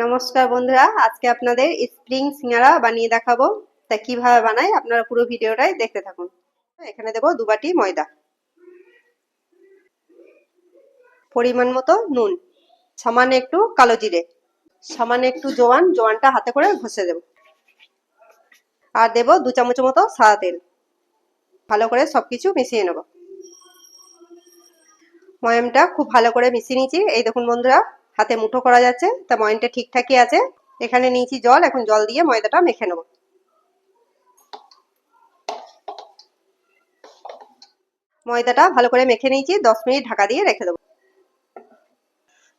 নমস্কার বন্ধুরা, আজকে আপনাদের স্প্রিং সিঙ্গারা বানিয়ে দেখাবো। তা কিভাবে বানাই আপনারা পুরো ভিডিওটাই দেখতে থাকুন। এখানে দেব 2 বাটি ময়দা, পরিমাণ মতো নুন, সামান্য একটু কালো জিরে, সামান্য একটু জোয়ানটা হাতে করে ঘষে দেব, আর দেব 2 চামচ মতো সাদা তেল। ভালো করে সবকিছু মিশিয়ে নেব। ময়ামটা খুব ভালো করে মিশিয়ে নিয়েছি। এই দেখুন বন্ধুরা, হাতে মুঠো করা যাচ্ছে, তা ময়ামটা ঠিকঠাকই আছে। এখানে নিয়েছি জল, এখন জল দিয়ে ময়দাটা মেখে নেব। ময়দাটা ভালো করে মেখে নিয়েছি, 10 মিনিট ঢাকা দিয়ে রেখে দেবো।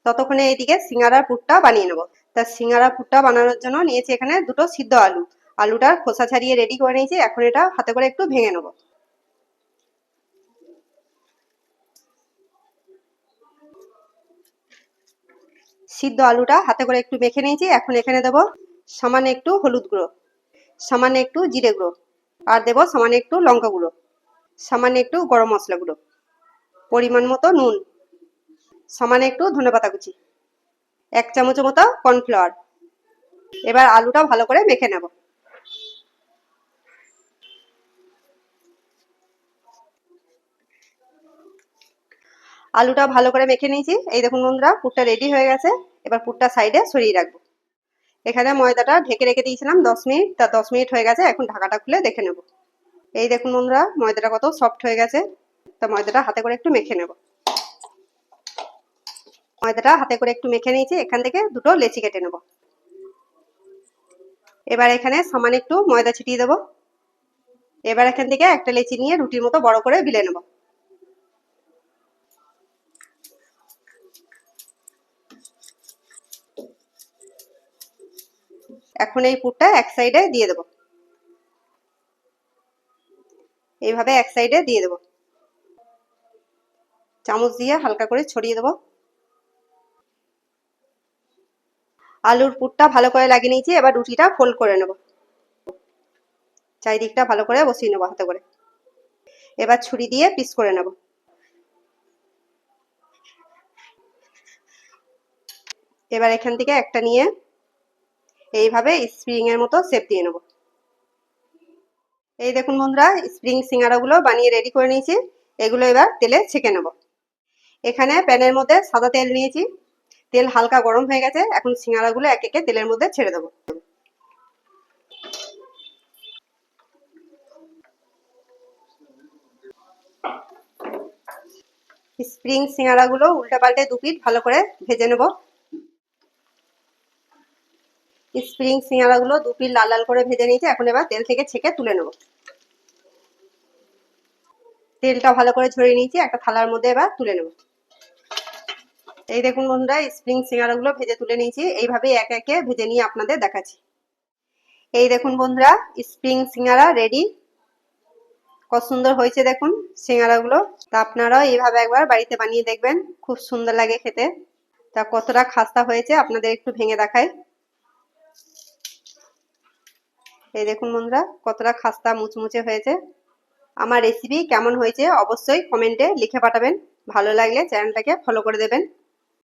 ততক্ষণে এইদিকে সিঙ্গারার পুরটা বানিয়ে নেব। তা সিঙ্গারার পুরটা বানানোর জন্য নিয়েছি এখানে 2টো সিদ্ধ আলু। আলুটার খোসা ছাড়িয়ে রেডি করে নিয়েছি। এখন এটা হাতে করে একটু ভেঙে নেব। সিদ্ধ আলুটা হাতে করে একটু মেখে নিয়েছি। এখন এখানে দেব সামান্য একটু হলুদ গুঁড়ো, সামান্য একটু জিরে গুঁড়ো, আর দেব সামান্য একটু লঙ্কা গুঁড়ো, সামান্য একটু গরম মশলা গুঁড়ো, পরিমাণ মতো নুন, সামান্য একটু ধনেপাতা কুচি, 1 চামচ মতো কর্নফ্লাওয়ার। এবার আলুটা ভালো করে মেখে নেব। আলুটা ভালো করে মেখে নিয়েছি। এই দেখুন বন্ধুরা, পুরটা রেডি হয়ে গেছে। এবার পুরটা সাইডে সরিয়ে রাখবো। এখানে ময়দাটা ঢেকে রেখে দিয়েছিলাম 10 মিনিট, তা 10 মিনিট হয়ে গেছে। এখন ঢাকাটা খুলে দেখে নেব। এই দেখুন বন্ধুরা, ময়দাটা কত সফট হয়ে গেছে। তা ময়দাটা হাতে করে একটু মেখে নেব। ময়দাটা হাতে করে একটু মেখে নিয়েছি। এখান থেকে 2টো লেচি কেটে নেব। এবার এখানে সামান্য একটু ময়দা ছিটিয়ে দেবো। এবার এখান থেকে একটা লেচি নিয়ে রুটির মতো বড় করে বেলে নেব। এখন এই পুরটা এক সাইডে দিয়ে দেবো। এইভাবে এক সাইডে দিয়ে দেবো। চামচ দিয়ে হালকা করে ছড়িয়ে দেবো। আলুর পুরটা ভালো করে লাগিয়ে নিয়েছি। এবার রুটিটা ফোল্ড করে নেব। চারিদিকটা ভালো করে বসিয়ে নেবো হাতে করে। এবার ছুরি দিয়ে পিস করে নেব। এবার এখান থেকে একটা নিয়ে এইভাবে স্প্রিং এর মতো শেপ দিয়ে নেব। এই দেখুন বন্ধুরা, স্প্রিং সিঙ্গারাগুলো বানিয়ে রেডি করে নিয়েছি। এগুলো এবার তেলে ছেঁকে নেব। এখানে প্যানের মধ্যে সাদা তেল নিয়েছি। তেল হালকা গরম হয়ে গেছে। এখন সিঙ্গারাগুলো এক একে তেলের মধ্যে ছেড়ে দেবো। স্প্রিং সিঙ্গারাগুলো উল্টে পাল্টে 2 পিঠ ভালো করে ভেজে নেব। স্প্রিং সিঙ্গারাগুলো 2 পিঠ লাল লাল করে ভেজে নিয়েছি। এখন এবার তেল থেকে ছেঁকে তুলে নেব। তেলটা ভালো করে ঝরিয়ে নিয়েছি। একটা থালার মধ্যে এবার তুলে নেব। এই দেখুন বন্ধুরা, স্প্রিং সিঙ্গারাগুলো ভেজে তুলে নিয়েছি। এইভাবেই এক একে ভেজে নিয়ে আপনাদের দেখাচ্ছি। এই দেখুন বন্ধুরা, স্প্রিং সিঙ্গারা রেডি। কত সুন্দর হয়েছে দেখুন সিঙ্গারাগুলো। তা আপনারাও এইভাবে একবার বাড়িতে বানিয়ে দেখবেন, খুব সুন্দর লাগে খেতে। তা কতটা খাস্তা হয়েছে আপনাদের একটু ভেঙে দেখাই। এই দেখুন বন্ধুরা, কতটা খাস্তা মুচমুচে হয়েছে। আমার রেসিপি কেমন হয়েছে অবশ্যই কমেন্টে লিখে পাঠাবেন। ভালো লাগলে চ্যানেলটাকে ফলো করে দেবেন।